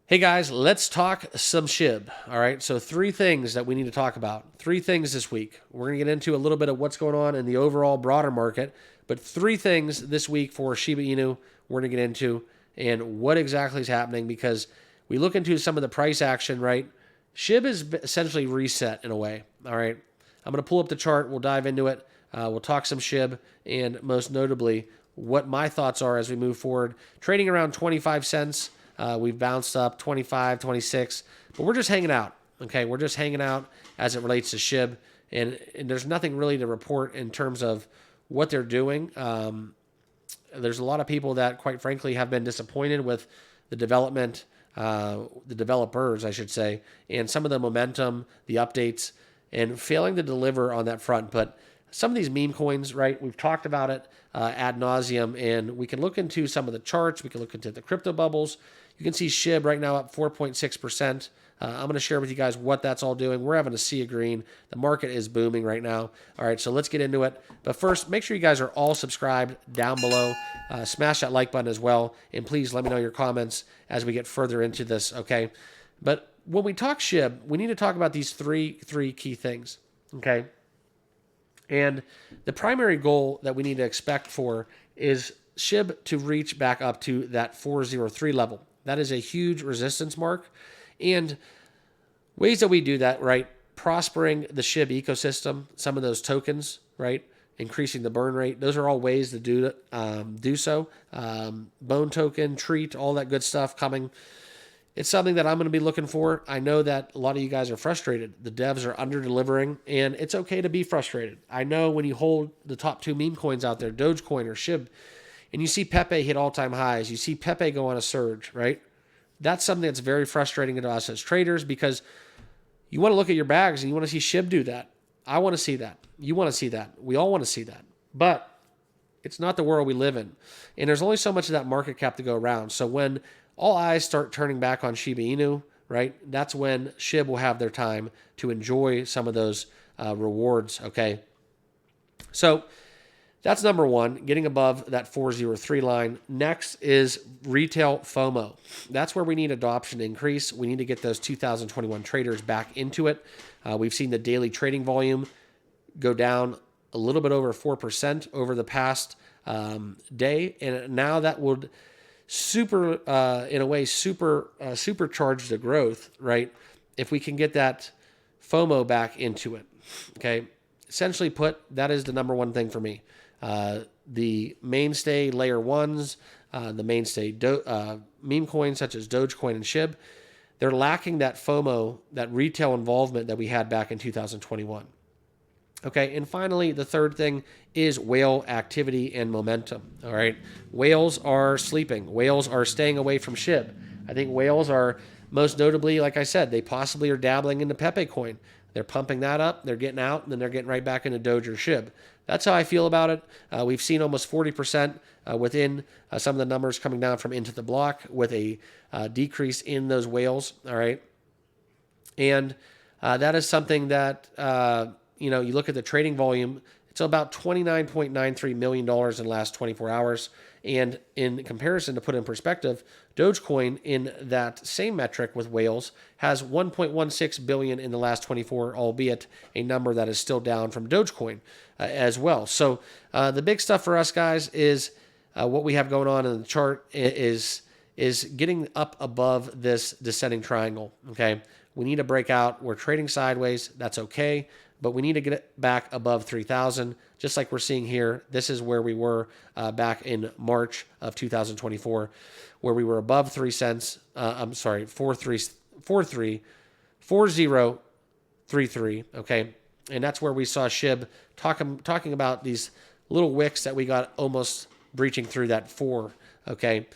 Hey guys, let's talk some SHIB. All right, so three things that we need to talk about. Three things this week. We're going to get into a little bit of what's going on in the overall broader market, but three things this week for Shiba Inu we're going to get into and what exactly is happening because we look into some of the price action, right? SHIB is essentially reset in a way. All right, I'm going to pull up the chart. We'll dive into it. We'll talk some SHIB and most notably what my thoughts are as we move forward. Trading around 25 cents. We've bounced up 25, 26, but we're just hanging out. Okay, we're just hanging out as it relates to SHIB, and there's nothing really to report in terms of what they're doing. There's a lot of people that, quite frankly, have been disappointed with the development, the developers, I should say, and some of the momentum, the updates, and failing to deliver on that front. But some of these meme coins, right? We've talked about it ad nauseum, and we can look into some of the charts. We can look into the crypto bubbles. You can see SHIB right now up 4.6%. I'm going to share with you guys what that's all doing. We're having a sea of green. The market is booming right now. All right, so let's get into it. But first, make sure you guys are all subscribed down below. Smash that like button as well. And please let me know your comments as we get further into this, okay? But when we talk SHIB, we need to talk about these three key things, okay? And the primary goal that we need to expect for is SHIB to reach back up to that 403 level. That is a huge resistance mark. And ways that we do that, right? Prospering the SHIB ecosystem, some of those tokens, right? Increasing the burn rate. Those are all ways to do so. Bone token, treat, all that good stuff coming. It's something that I'm going to be looking for. I know that a lot of you guys are frustrated. The devs are under-delivering, and it's okay to be frustrated. I know when you hold the top two meme coins out there, Dogecoin or SHIB, and you see Pepe hit all-time highs, you see Pepe go on a surge, right? That's something that's very frustrating to us as traders because you want to look at your bags and you want to see SHIB do that. I want to see that. You want to see that. We all want to see that. But it's not the world we live in. And there's only so much of that market cap to go around. So when all eyes start turning back on Shiba Inu, right, that's when SHIB will have their time to enjoy some of those rewards, okay? So that's number one, getting above that 403 line. Next is retail FOMO. That's where we need adoption to increase. We need to get those 2021 traders back into it. We've seen the daily trading volume go down a little bit over 4% over the past day, and now that would supercharge the growth, right? If we can get that FOMO back into it, okay? Essentially put, that is the number one thing for me. The mainstay layer ones, the mainstay meme coins such as Dogecoin and SHIB, they're lacking that FOMO, that retail involvement that we had back in 2021. Okay, and finally, the third thing is whale activity and momentum. All right, whales are sleeping. Whales are staying away from SHIB. I think whales are most notably, like I said, they possibly are dabbling into Pepe coin. They're pumping that up, they're getting out, and then they're getting right back into Doge or SHIB. That's how I feel about it. We've seen almost 40% within some of the numbers coming down from into the block with a decrease in those whales. All right, and that is something that you look at the trading volume. It's about $29.93 million in the last 24 hours. And in comparison, to put in perspective, Dogecoin in that same metric with whales has 1.16 billion in the last 24, albeit a number that is still down from Dogecoin as well. So the big stuff for us guys is what we have going on in the chart is getting up above this descending triangle. Okay, we need to break out. We're trading sideways. That's okay. But we need to get it back above 3,000, just like we're seeing here. This is where we were back in March of 2024, where we were above 3 cents. 4033, okay? And that's where we saw SHIB talking about these little wicks that we got almost breaching through that 4, okay?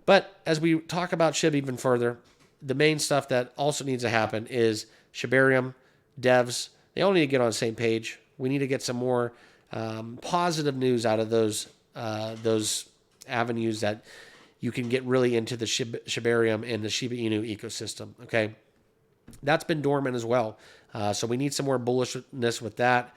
But as we talk about SHIB even further, the main stuff that also needs to happen is SHIBARIUM, devs, they all need to get on the same page. We need to get some more positive news out of those avenues that you can get really into the SHIBARIUM and the Shiba Inu ecosystem. Okay, that's been dormant as well. So we need some more bullishness with that.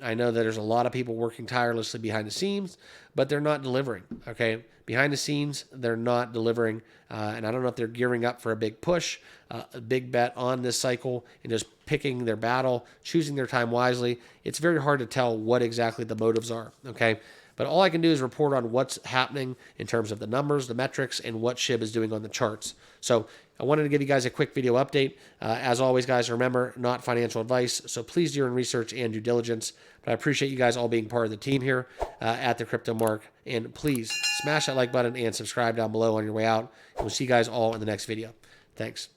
I know that there's a lot of people working tirelessly behind the scenes, but they're not delivering. Okay, behind the scenes, they're not delivering, and I don't know if they're gearing up for a big push, a big bet on this cycle, and just picking their battle, choosing their time wisely. It's very hard to tell what exactly the motives are. Okay. But all I can do is report on what's happening in terms of the numbers, the metrics, and what SHIB is doing on the charts. So I wanted to give you guys a quick video update. As always, guys, remember, not financial advice, so please do your own research and due diligence. But I appreciate you guys all being part of the team here at the Crypto Mark. And please smash that like button and subscribe down below on your way out. And we'll see you guys all in the next video. Thanks.